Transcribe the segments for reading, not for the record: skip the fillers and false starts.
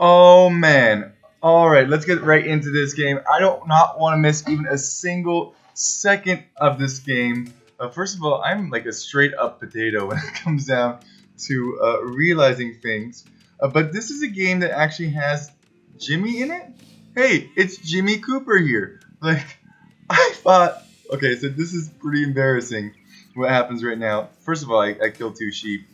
Oh man. Alright, let's get right into this game. I don't not want to miss even a single second of this game. First of all, I'm like a straight up potato when it comes down to realizing things. But this is a game that actually has Jimmy in it. Hey, it's Jimmy Cooper here. Like, I thought, okay, so this is pretty embarrassing what happens right now. First of all, I killed two sheep.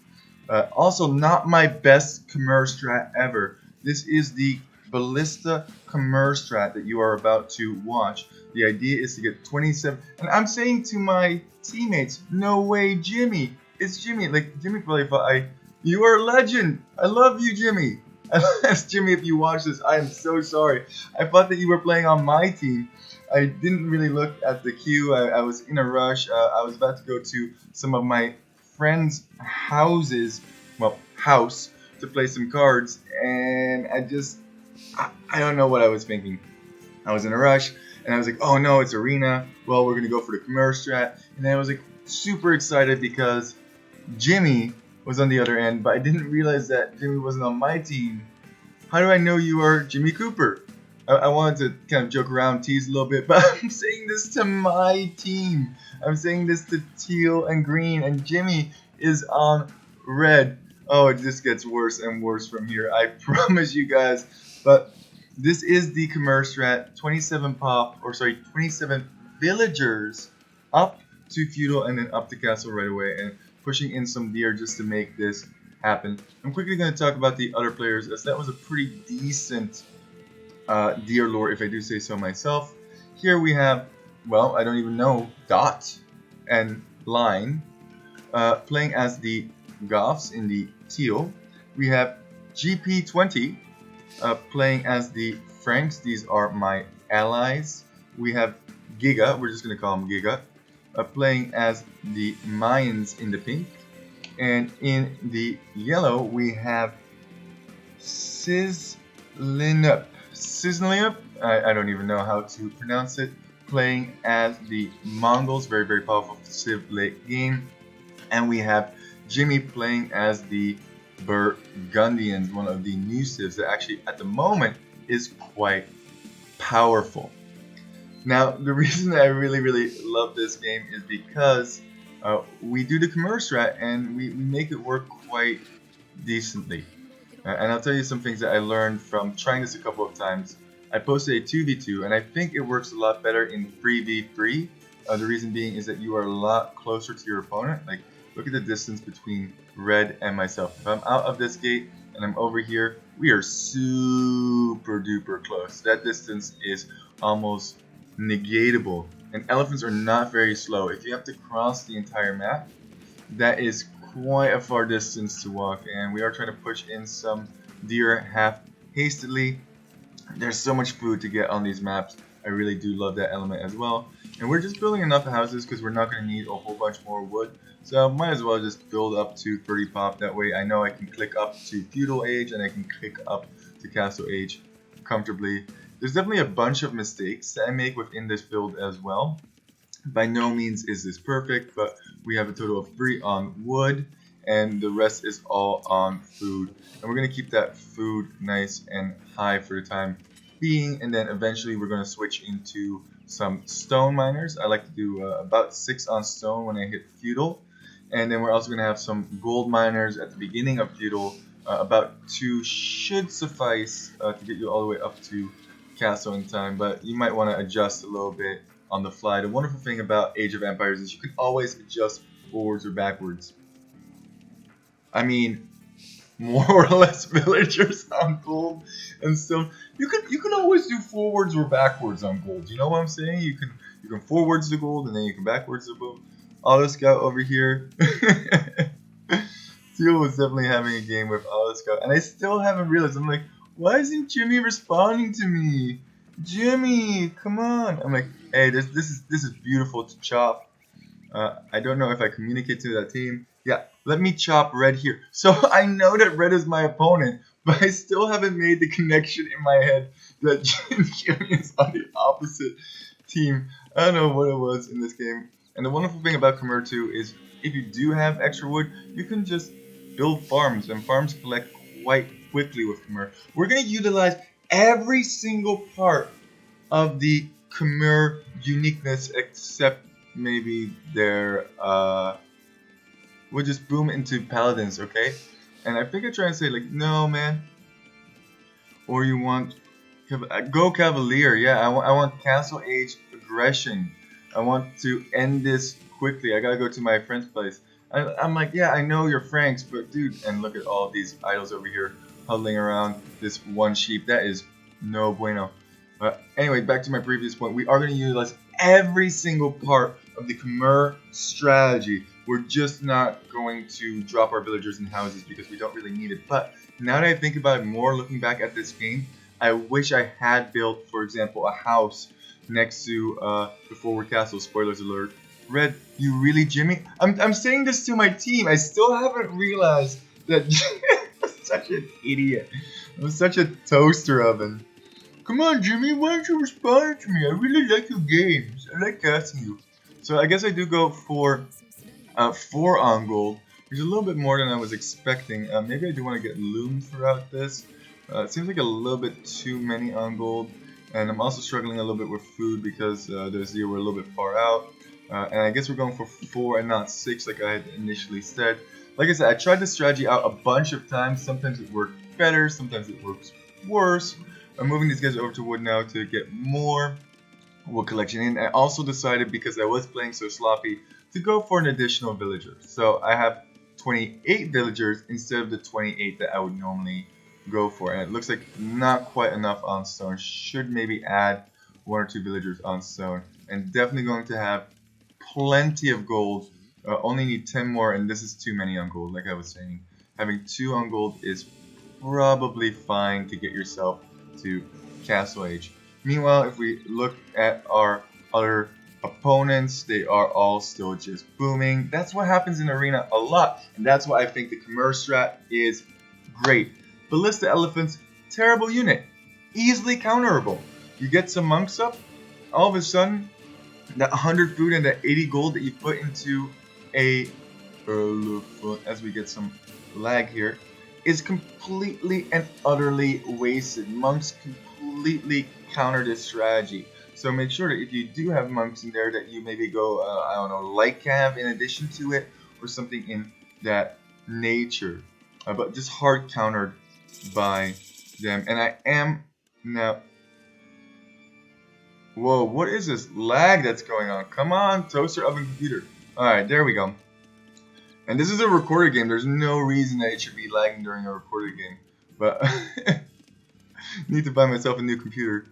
Also, not my best Khmer strat ever. This is the Ballista Khmer strat that you are about to watch. The idea is to get 27. And I'm saying to my teammates, no way, Jimmy. It's Jimmy. Like, Jimmy probably thought, you are a legend. I love you, Jimmy. Unless, Jimmy, if you watch this, I am so sorry. I thought that you were playing on my team. I didn't really look at the queue. I was in a rush. I was about to go to some of my friends' houses, house, to play some cards, and I don't know what I was thinking. I was in a rush, and I was like, oh no, it's arena. Well, we're gonna go for the Khmer strat, and then I was like super excited because Jimmy was on the other end, but I didn't realize that Jimmy wasn't on my team. How do I know you are Jimmy Cooper? I wanted to kind of joke around, tease a little bit, but I'm saying this to my team. I'm saying this to teal and green, and Jimmy is on red. Oh, it just gets worse and worse from here. I promise you guys. But this is the Khmer strat. 27 villagers up to feudal and then up to castle right away, and pushing in some deer just to make this happen. I'm quickly going to talk about the other players, as that was a pretty decent deer lore, if I do say so myself. Here we have, well, I don't even know, Dot and Line playing as the Goths in the teal. We have GP20 playing as the Franks. These are my allies. We have Giga, we're just going to call him Giga, playing as the Mayans in the pink. And in the yellow, we have Sizzlinup. I don't even know how to pronounce it. Playing as the Mongols, very, very powerful Civ late game. And we have Jimmy playing as the Burgundians, one of the new civs that actually at the moment is quite powerful. Now, the reason that I really, really love this game is because we do the Khmer strat and we make it work quite decently. And I'll tell you some things that I learned from trying this a couple of times. I posted a 2v2, and I think it works a lot better in 3v3. The reason being is that you are a lot closer to your opponent. Like, look at the distance between red and myself. If I'm out of this gate and I'm over here, we are super duper close. That distance is almost negatable. And elephants are not very slow. If you have to cross the entire map, that is quite a far distance to walk, and we are trying to push in some deer half hastily. There's so much food to get on these maps. I really do love that element as well. And we're just building enough houses because we're not going to need a whole bunch more wood. So might as well just build up to 30 pop. That way I know I can click up to feudal age and I can click up to castle age comfortably. There's definitely a bunch of mistakes that I make within this build as well. By no means is this perfect, but we have a total of 3 on wood, and the rest is all on food. And we're going to keep that food nice and high for the time being, and then eventually we're going to switch into some stone miners. I like to do about 6 on stone when I hit feudal, and then we're also going to have some gold miners at the beginning of feudal. About 2 should suffice to get you all the way up to castle in time, but you might want to adjust a little bit on the fly. The wonderful thing about Age of Empires is you can always adjust forwards or backwards. I mean, more or less villagers on gold and stone. You can always do forwards or backwards on gold. You know what I'm saying? You can forwards to gold and then you can backwards to gold. Auto Scout over here. Teal was definitely having a game with Auto Scout, and I still haven't realized. I'm like, why isn't Jimmy responding to me? Jimmy, come on! I'm like, hey, this is beautiful to chop. I don't know if I communicate to that team. Yeah, let me chop red here. So I know that red is my opponent, but I still haven't made the connection in my head that Jimmy is on the opposite team. I don't know what it was in this game. And the wonderful thing about Khmer 2 is if you do have extra wood, you can just build farms, and farms collect quite quickly with Khmer. We're going to utilize every single part of the Khmer uniqueness except maybe their we'll just boom into paladins, okay? And I think I try and say like, no man, or you want go Cavalier, yeah. I want Castle Age aggression. I want to end this quickly. I gotta go to my friend's place. I'm like, yeah, I know you're Franks, but dude, and look at all these idols over here huddling around this one sheep. That is no bueno. But anyway, back to my previous point. We are going to utilize every single part of the Khmer strategy. We're just not going to drop our villagers in houses because we don't really need it. But now that I think about it more, looking back at this game, I wish I had built, for example, a house next to the forward castle. Spoilers alert. Red, you really, Jimmy? I'm saying this to my team. I still haven't realized that I'm such an idiot. I'm such a toaster oven. Come on, Jimmy, why don't you respond to me? I really like your games. I like asking you. So I guess I do go for 4 on gold, which is a little bit more than I was expecting. Maybe I do want to get loom throughout this. It seems like a little bit too many on gold. And I'm also struggling a little bit with food because those here were a little bit far out. And I guess we're going for 4 and not 6 like I had initially said. Like I said, I tried this strategy out a bunch of times. Sometimes it worked better, sometimes it works worse. I'm moving these guys over to wood now to get more wood collection in. I also decided, because I was playing so sloppy, to go for an additional villager. So I have 28 villagers instead of the 28 that I would normally go for. And it looks like not quite enough on stone. Should maybe add 1 or 2 villagers on stone. And definitely going to have plenty of gold. Only need 10 more, and this is too many on gold, like I was saying. Having 2 on gold is probably fine to get yourself to Castle Age. Meanwhile, if we look at our other opponents, they are all still just booming. That's what happens in Arena a lot, and that's why I think the Khmer strat is great. Ballista Elephants, terrible unit. Easily counterable. You get some monks up, all of a sudden, that 100 food and that 80 gold that you put into a elephant, as we get some lag here, is completely and utterly wasted. Monks completely counter this strategy. So make sure that if you do have monks in there, that you maybe go, I don't know, light cav in addition to it, or something in that nature. But just hard countered by them. And I am now... Whoa, what is this lag that's going on? Come on, toaster oven computer. Alright, there we go. And this is a recorded game. There's no reason that it should be lagging during a recorded game. But need to buy myself a new computer.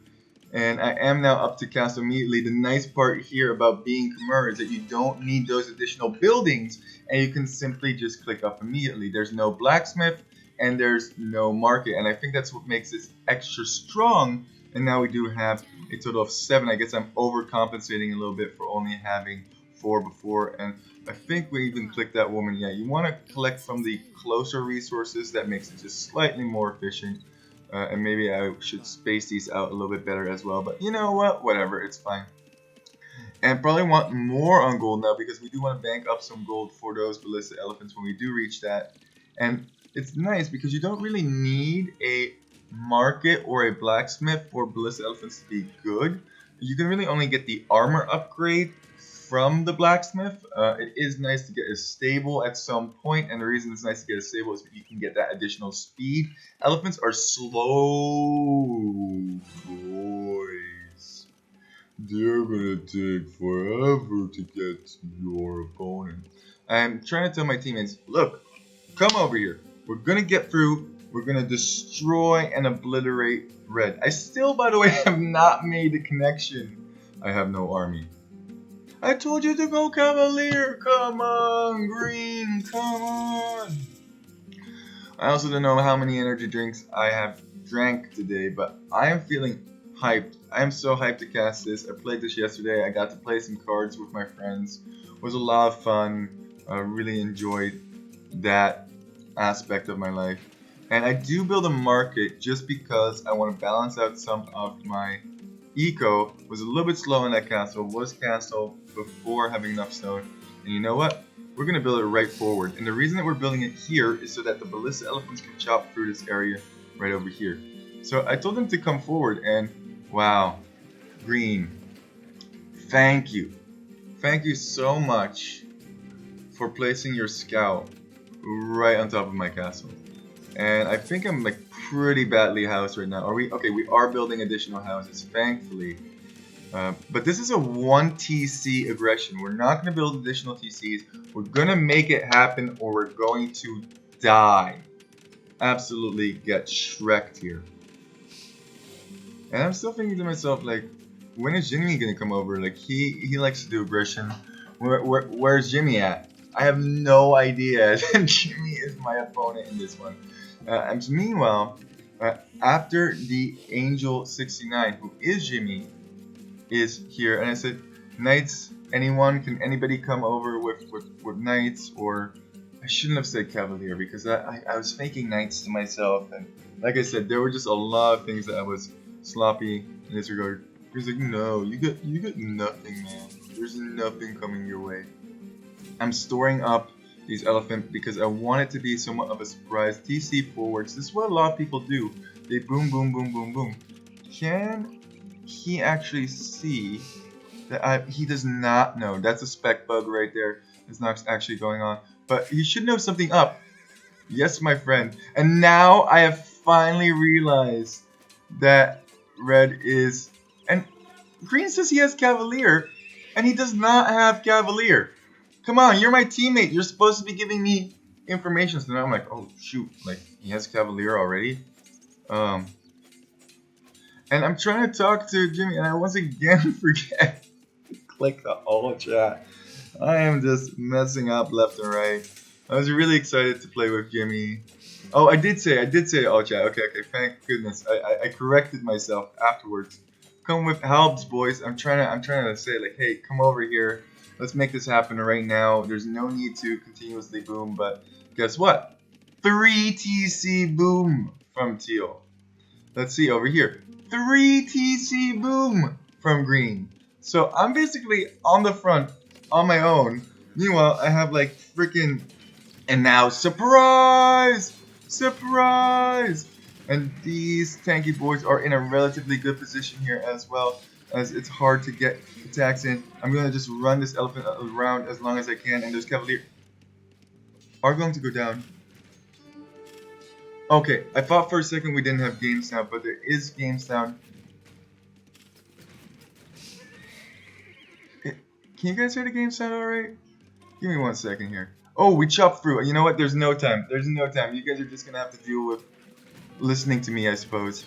And I am now up to castle immediately. The nice part here about being Khmer is that you don't need those additional buildings, and you can simply just click up immediately. There's no blacksmith and there's no market, and I think that's what makes this extra strong. And now we do have a total of 7. I guess I'm overcompensating a little bit for only having 4 before, and I think we even clicked that woman. Yeah, you want to collect from the closer resources. That makes it just slightly more efficient. And maybe I should space these out a little bit better as well. But you know what? Whatever. It's fine. And probably want more on gold now, because we do want to bank up some gold for those Ballista Elephants when we do reach that. And it's nice because you don't really need a market or a blacksmith for Ballista Elephants to be good. You can really only get the armor upgrade from the blacksmith. It is nice to get a stable at some point, and the reason it's nice to get a stable is you can get that additional speed. Elephants are slow boys. They're gonna take forever to get to your opponent. I'm trying to tell my teammates, look, come over here. We're gonna get through. We're gonna destroy and obliterate red. I still, by the way, have not made the connection. I have no army. I told you to go Cavalier! Come on, Green! Come on! I also don't know how many energy drinks I have drank today, but I am feeling hyped. I am so hyped to cast this. I played this yesterday. I got to play some cards with my friends. It was a lot of fun. I really enjoyed that aspect of my life. And I do build a market just because I want to balance out some of my eco. Was a little bit slow in that castle. Was castle before having enough stone. And you know what? we're going to build it right forward. And the reason that we're building it here is so that the ballista elephants can chop through this area right over here. So I told them to come forward, and wow, green, thank you. Thank you so much for placing your scout right on top of my castle. And I think I'm like pretty badly housed right now. Are we? Okay, we are building additional houses, thankfully. But this is a 1 TC aggression. We're not going to build additional TCs. We're going to make it happen, or we're going to die. Absolutely get Shrek'd here. And I'm still thinking to myself, like, when is Jimmy going to come over? Like, he likes to do aggression. Where's Jimmy at? I have no idea. Jimmy is my opponent in this one. And meanwhile, after the Angel 69, who is Jimmy, is here, and I said, knights, anyone, can anybody come over with knights? Or I shouldn't have said cavalier, because I was faking knights to myself, and like I said, there were just a lot of things that I was sloppy in this regard. He's like, no, you get nothing, man. There's nothing coming your way. I'm storing up these elephants because I want it to be somewhat of a surprise. TC forwards. This is what a lot of people do. They boom, boom, boom, boom, boom. Can he actually see that he does not know? That's a spec bug right there. It's not actually going on. But he should know something up. Yes, my friend. And now I have finally realized that red is... And green says he has cavalier, and he does not have cavalier. Come on, you're my teammate. You're supposed to be giving me information. So now I'm like, oh shoot, like he has cavalier already. And I'm trying to talk to Jimmy, and I once again forget to click the all chat. I am just messing up left and right. I was really excited to play with Jimmy. Oh, I did say all chat. Okay, thank goodness. I corrected myself afterwards. Come with helps, boys. I'm trying to say, like, hey, come over here. Let's make this happen right now. There's no need to continuously boom, but guess what? 3 TC boom from teal. Let's see over here. 3 TC boom from green. So I'm basically on the front on my own. Meanwhile, I have like freaking... And now, surprise! Surprise! And these tanky boys are in a relatively good position here as well, as it's hard to get attacks in. I'm going to just run this elephant around as long as I can, and those cavalier are going to go down. Okay, I thought for a second we didn't have game sound, but there is game sound. Can you guys hear the game sound alright? Give me 1 second here. Oh, we chopped through. You know what? There's no time. There's no time. You guys are just going to have to deal with listening to me, I suppose.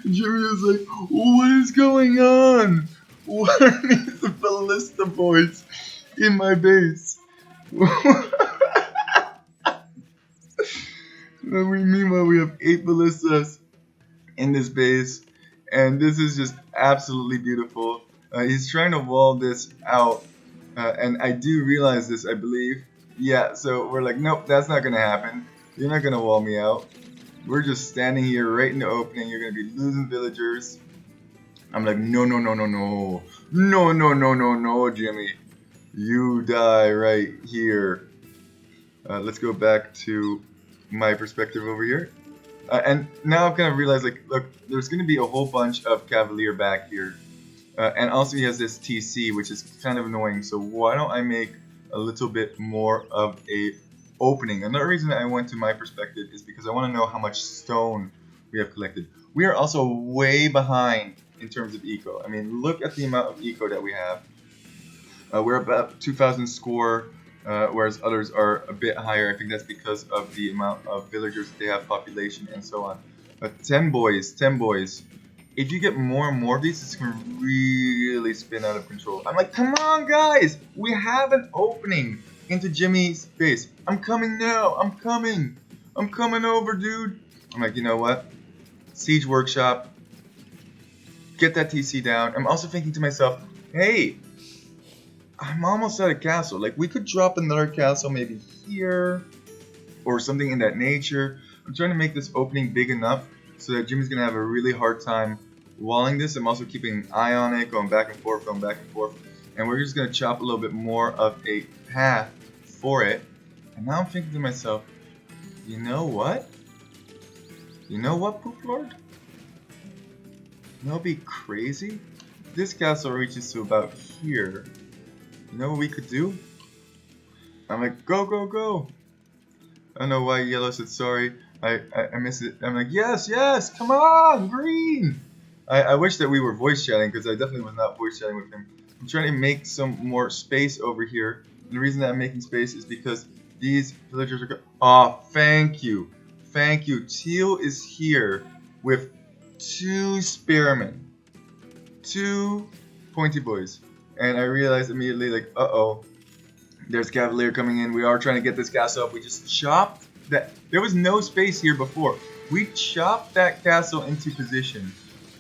Jimmy is like, what is going on? What are these ballista boys in my base? Meanwhile, we have 8 ballistas in this base, and this is just absolutely beautiful. He's trying to wall this out, and I do realize this, I believe. Yeah, so we're like, nope, that's not gonna happen. You're not gonna wall me out. We're just standing here right in the opening. You're gonna be losing villagers. I'm like, no, no, no, no, no. No, no, no, no, no, Jimmy. You die right here. Let's go back to my perspective over here. And now I've kind of realized, like, look, there's gonna be a whole bunch of cavalier back here. And also he has this TC, which is kind of annoying. So why don't I make a little bit more of a opening? Another reason I went to my perspective is because I want to know how much stone we have collected. We are also way behind in terms of eco. I mean, look at the amount of eco that we have. We're about 2,000 score, whereas others are a bit higher. I think that's because of the amount of villagers that they have, population, and so on. But 10 boys. If you get more and more of these, it's going to really spin out of control. I'm like, come on, guys! We have an opening into Jimmy's base. I'm coming now. I'm coming over, dude. I'm like, you know what? Siege Workshop. Get that TC down. I'm also thinking to myself, hey, I'm almost at a castle. Like, we could drop another castle maybe here or something in that nature. I'm trying to make this opening big enough so that Jimmy's going to have a really hard time walling this. I'm also keeping an eye on it, going back and forth. and we're just gonna chop a little bit more of a path for it. And now I'm thinking to myself, you know what? You know what, Poop Lord? You know what'd be crazy? This castle reaches to about here. You know what we could do? I'm like, go, go, go! I don't know why yellow said sorry. I miss it. I'm like, yes, yes, come on, green! I wish that we were voice chatting, because I definitely was not voice chatting with him. I'm trying to make some more space over here. And the reason that I'm making space is because these villagers are oh, thank you. Thank you. Teal is here with 2 spearmen. 2 pointy boys. And I realized immediately, like, uh-oh. There's Cavalier coming in. We are trying to get this castle up. We just chopped that. There was no space here before. We chopped that castle into position.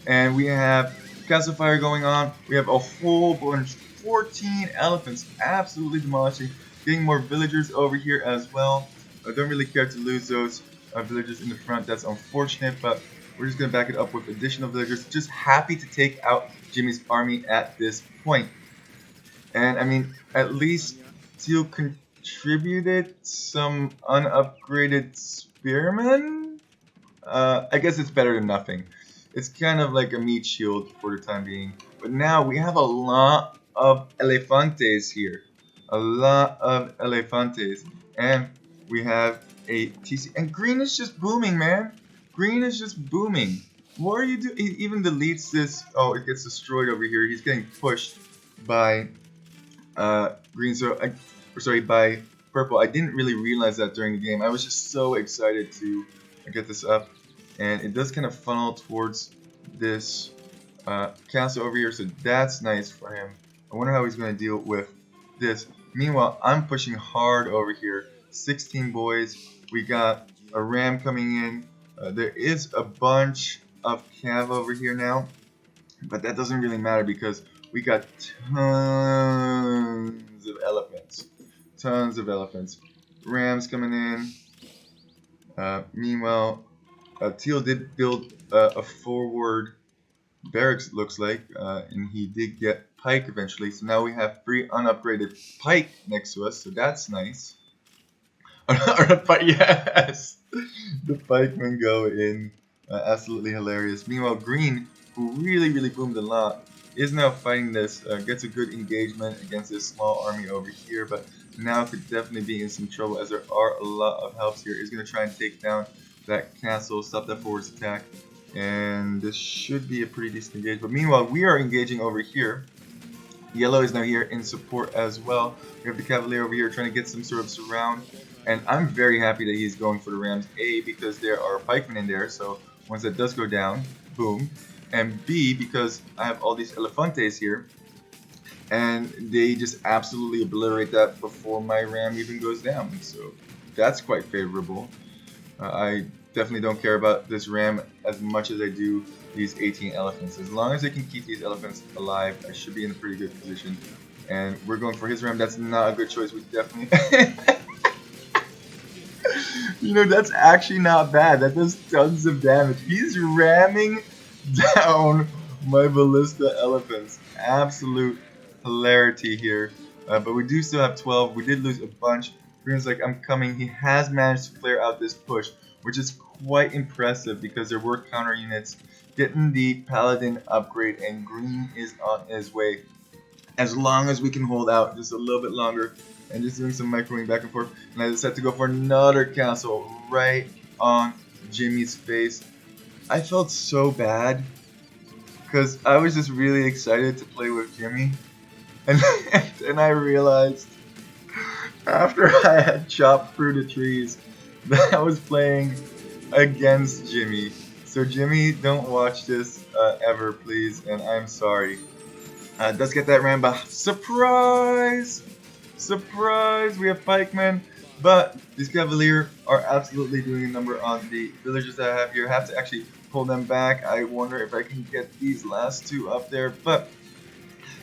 And we have castle fire going on. We have a whole bunch, 14 elephants absolutely demolishing. Getting more villagers over here as well. I don't really care to lose those villagers in the front. That's unfortunate, but we're just going to back it up with additional villagers. Just happy to take out Jimmy's army at this point. And I mean, at least Teal contributed some unupgraded spearmen? I guess it's better than nothing. It's kind of like a meat shield for the time being. But now we have a lot of elefantes here. A lot of elefantes. And we have a TC. And green is just booming, man. Green is just booming. What are you doing? He even deletes this. Oh, it gets destroyed over here. He's getting pushed by green. Sorry, by purple. I didn't really realize that during the game. I was just so excited to get this up. And it does kind of funnel towards this castle over here, so that's nice for him. I wonder how he's going to deal with this. Meanwhile, I'm pushing hard over here. 16 boys. We got a ram coming in. There is a bunch of cav over here now, but that doesn't really matter because we got tons of elephants. Tons of elephants. Rams coming in. Meanwhile, Teal did build a forward barracks, looks like, and he did get pike eventually. So now we have 3 unupgraded pike next to us, so that's nice. Yes, the pikemen go in, absolutely hilarious. Meanwhile, green, who really boomed a lot, is now fighting this. Gets a good engagement against this small army over here, but now could definitely be in some trouble as there are a lot of helps here. He's going to try and take down that castle, stop that forward attack, and this should be a pretty decent engage. But meanwhile, we are engaging over here. Yellow is now here in support as well. We have the Cavalier over here trying to get some sort of surround, and I'm very happy that he's going for the Rams. A, because there are pikemen in there, so once that does go down, boom. And B, because I have all these elefantes here, and they just absolutely obliterate that before my ram even goes down. So that's quite favorable. I definitely don't care about this ram as much as I do these 18 elephants. As long as I can keep these elephants alive, I should be in a pretty good position. And we're going for his ram. That's not a good choice. We definitely... You know, that's actually not bad. That does tons of damage. He's ramming down my ballista elephants. Absolute hilarity here. But we do still have 12. We did lose a bunch. Green's like, I'm coming. He has managed to clear out this push, which is quite impressive because there were counter units getting the paladin upgrade, and green is on his way. As long as we can hold out just a little bit longer and just doing some microwing back and forth. And I decided to go for another castle right on Jimmy's face. I felt so bad because I was just really excited to play with Jimmy. And then I realized after I had chopped through the trees that I was playing against Jimmy. So Jimmy, don't watch this ever, please, and I'm sorry. Does get that ram by surprise! Surprise! We have pikemen, but these Cavalier are absolutely doing a number on the villagers that I have here. I have to actually pull them back. I wonder if I can get these last 2 up there, but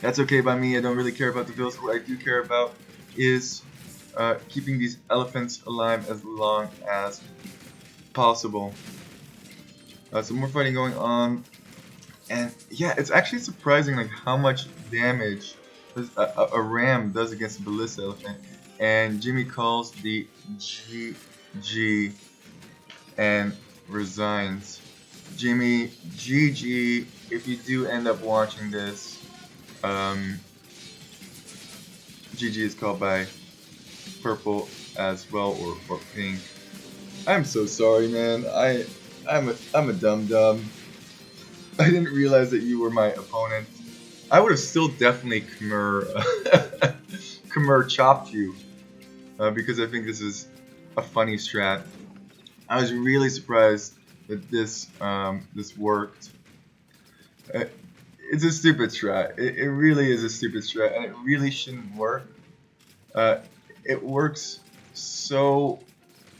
that's okay by me. I don't really care about the villas. What I do care about is keeping these elephants alive as long as possible. Some more fighting going on, and yeah, it's actually surprising like how much damage a ram does against a ballista elephant, and Jimmy calls the GG and resigns. Jimmy, GG. If you do end up watching this, um, GG is called by purple as well, or pink. I'm so sorry, man. I'm a dum dum. I didn't realize that you were my opponent. I would have still definitely Khmer chopped you because I think this is a funny strat. I was really surprised that this worked. Uh, it's a stupid strat. It really is a stupid strat, and it really shouldn't work. Uh, it works so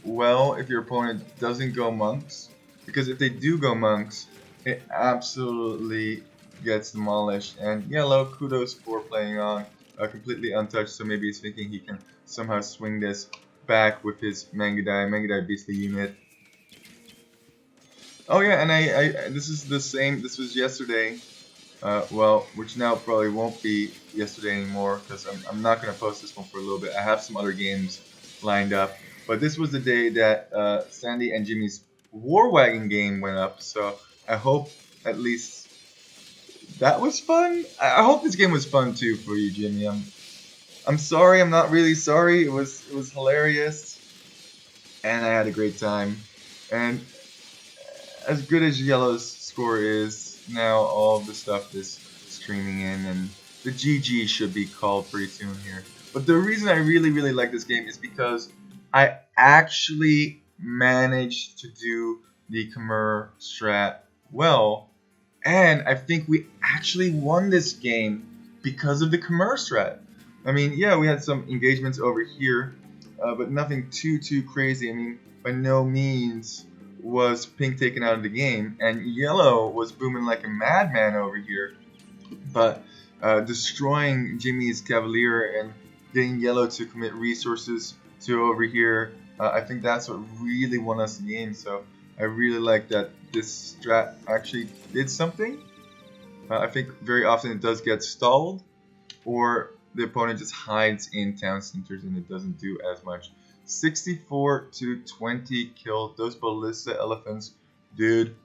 well if your opponent doesn't go monks, because if they do go monks, it absolutely gets demolished. And yellow, kudos for playing on completely untouched, so maybe he's thinking he can somehow swing this back with his Mangudai. Mangudai beats the unit. Oh yeah, and this is the same, this was yesterday, well, which now probably won't be yesterday anymore, because I'm not going to post this one for a little bit. I have some other games lined up. But this was the day that Sandy and Jimmy's War Wagon game went up, so I hope at least that was fun. I hope this game was fun too for you, Jimmy. I'm sorry, I'm not really sorry. It was hilarious, and I had a great time. And as good as Yellow's score is, now all the stuff is streaming in, and the GG should be called pretty soon here. But the reason I really, really like this game is because I actually managed to do the Khmer strat well, and I think we actually won this game because of the Khmer strat. I mean, yeah, we had some engagements over here, but nothing too crazy. I mean, by no means was pink taken out of the game, and yellow was booming like a madman over here. But destroying Jimmy's Cavalier and getting yellow to commit resources to over here, I think that's what really won us the game. So I really like that this strat actually did something. I think very often it does get stalled, or the opponent just hides in town centers and it doesn't do as much. 64 to 20 killed. Those ballista elephants did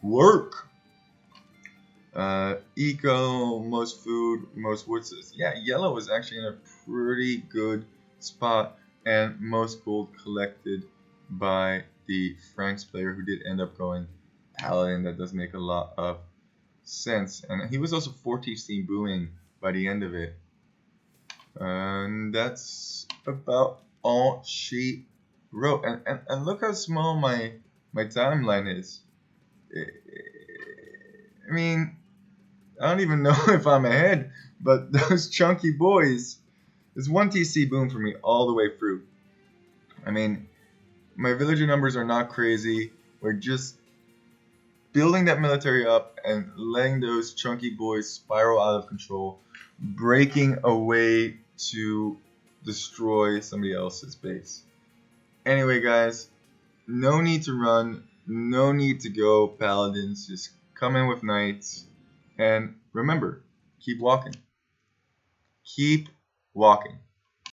work. Eco, most food, most wood. Yeah, yellow was actually in a pretty good spot, and most gold collected by the Franks player, who did end up going paladin. That does make a lot of sense, and he was also 14 booming by the end of it. And that's about all she wrote. And look how small my timeline is. I mean, I don't even know if I'm ahead, but those chunky boys, it's 1 TC boom for me all the way through. I mean, my villager numbers are not crazy. We're just building that military up and letting those chunky boys spiral out of control, breaking a way to destroy somebody else's base. Anyway, guys, no need to run, no need to go paladins, just come in with knights, and remember, keep walking. Keep walking.